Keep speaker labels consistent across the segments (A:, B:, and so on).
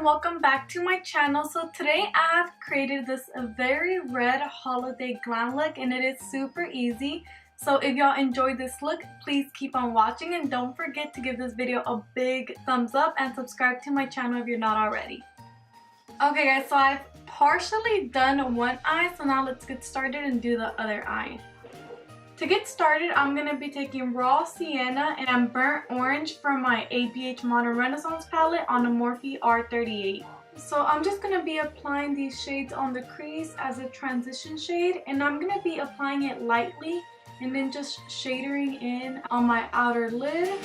A: welcome back to my channel. So today I have created this very red holiday glam look and it is super easy. So if y'all enjoyed this look, please keep on watching and don't forget to give this video a big thumbs up and subscribe to my channel if you're not already. Okay guys, so I've partially done one eye, so now let's get started and do the other eye. To get started, I'm going to be taking Raw Sienna and Burnt Orange from my ABH Modern Renaissance palette on the Morphe R38. So I'm just going to be applying these shades on the crease as a transition shade, and I'm going to be applying it lightly and then just shading in on my outer lid.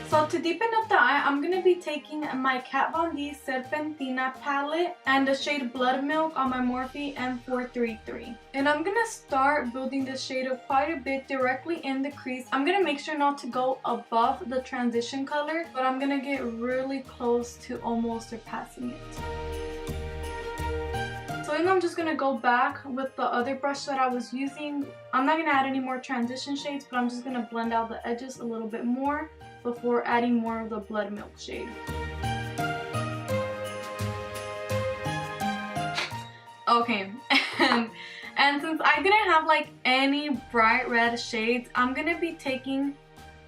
A: So to deepen up the eye, I'm going to be taking my Kat Von D Serpentina Palette and the shade Blood Milk on my Morphe M433. And I'm going to start building the shade up quite a bit directly in the crease. I'm going to make sure not to go above the transition color, but I'm going to get really close to almost surpassing it. So then I'm just going to go back with the other brush that I was using. I'm not going to add any more transition shades, but I'm just going to blend out the edges a little bit more before adding more of the Blood Milk shade. Okay, and since I didn't have like any bright red shades, I'm gonna be taking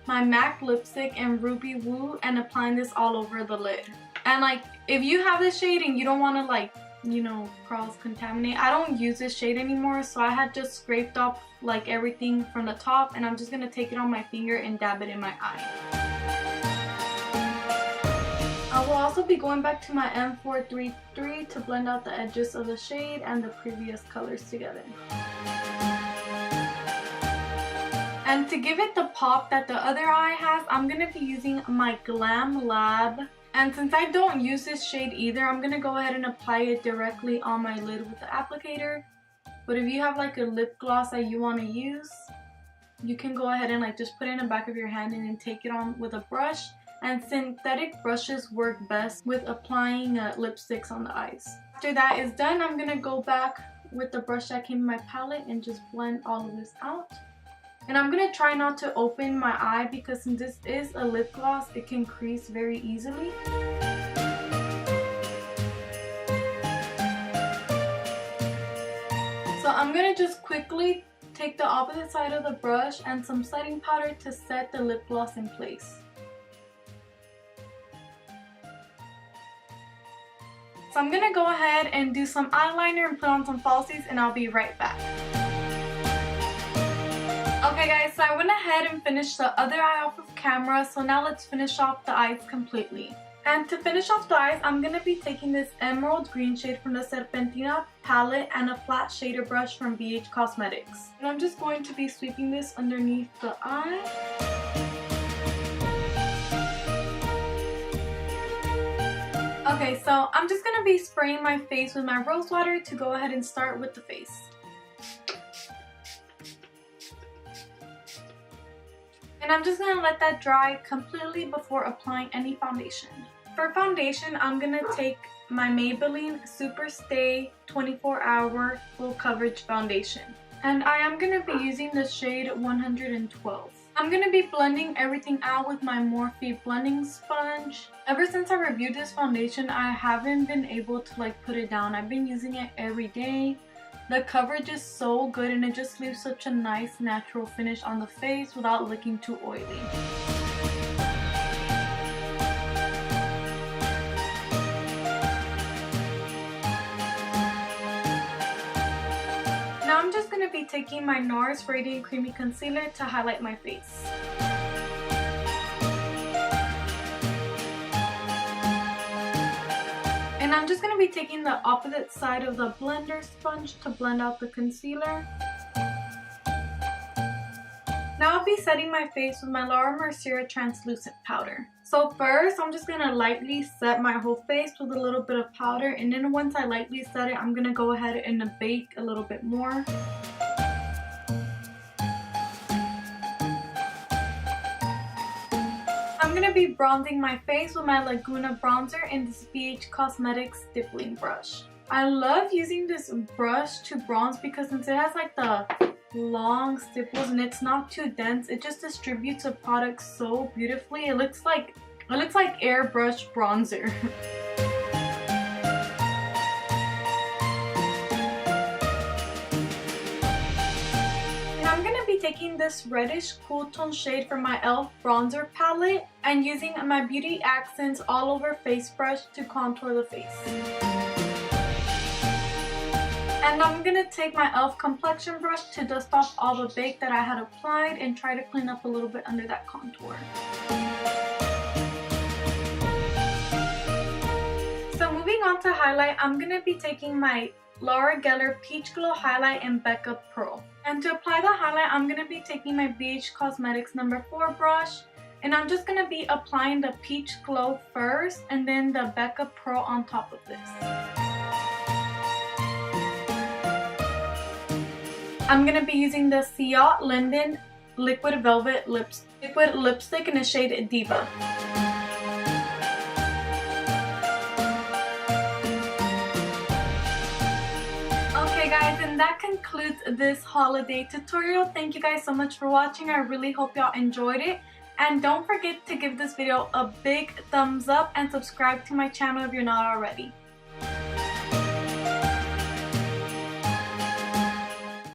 A: my MAC lipstick in Ruby Woo and applying this all over the lid. And like, if you have this shade and you don't want to like, you know, cross-contaminate, I don't use this shade anymore, so I had just scraped off like everything from the top, and I'm just gonna take it on my finger and dab it in my eye. I will also be going back to my M433 to blend out the edges of the shade and the previous colors together. And to give it the pop that the other eye has, I'm gonna be using my Glam Lab. And since I don't use this shade either, I'm going to go ahead and apply it directly on my lid with the applicator. But if you have like a lip gloss that you want to use, you can go ahead and like just put it in the back of your hand and then take it on with a brush. And synthetic brushes work best with applying lipsticks on the eyes. After that is done, I'm going to go back with the brush that came in my palette and just blend all of this out. And I'm going to try not to open my eye because since this is a lip gloss, it can crease very easily. So I'm going to just quickly take the opposite side of the brush and some setting powder to set the lip gloss in place. So I'm going to go ahead and do some eyeliner and put on some falsies, and I'll be right back. Okay guys, so I went ahead and finished the other eye off of camera, so now let's finish off the eyes completely. And to finish off the eyes, I'm going to be taking this emerald green shade from the Serpentina palette and a flat shader brush from BH Cosmetics. And I'm just going to be sweeping this underneath the eye. Okay, so I'm just going to be spraying my face with my rose water to go ahead and start with the face. And I'm just going to let that dry completely before applying any foundation. For foundation, I'm going to take my Maybelline Super Stay 24 Hour Full Coverage Foundation. And I am going to be using the shade 112. I'm going to be blending everything out with my Morphe blending sponge. Ever since I reviewed this foundation, I haven't been able to like put it down. I've been using it every day. The coverage is so good and it just leaves such a nice natural finish on the face without looking too oily. Now I'm just going to be taking my Nars Radiant Creamy Concealer to highlight my face. And I'm just going to be taking the opposite side of the blender sponge to blend out the concealer. Now I'll be setting my face with my Laura Mercier translucent powder. So first, I'm just going to lightly set my whole face with a little bit of powder. And then once I lightly set it, I'm going to go ahead and bake a little bit more. I'm going to be bronzing my face with my Laguna bronzer in this BH Cosmetics stippling brush. I love using this brush to bronze because since it has like the long stipples and it's not too dense. It just distributes the product so beautifully. It looks like airbrush bronzer. Taking this reddish cool tone shade from my e.l.f. bronzer palette and using my Beauty Accents all over face brush to contour the face. And I'm gonna take my e.l.f. complexion brush to dust off all the bake that I had applied and try to clean up a little bit under that contour. So moving on to highlight, I'm gonna be taking my Laura Geller Peach Glow Highlight in Becca Pro. And to apply the highlight, I'm going to be taking my BH Cosmetics No. 4 brush. And I'm just going to be applying the Peach Glow first and then the Becca Pro on top of this. I'm going to be using the Ciate Linden Liquid Velvet Lipstick in the shade Diva. Guys, and that concludes this holiday tutorial. Thank you guys so much for watching. I really hope y'all enjoyed it, and don't forget to give this video a big thumbs up and subscribe to my channel if you're not already.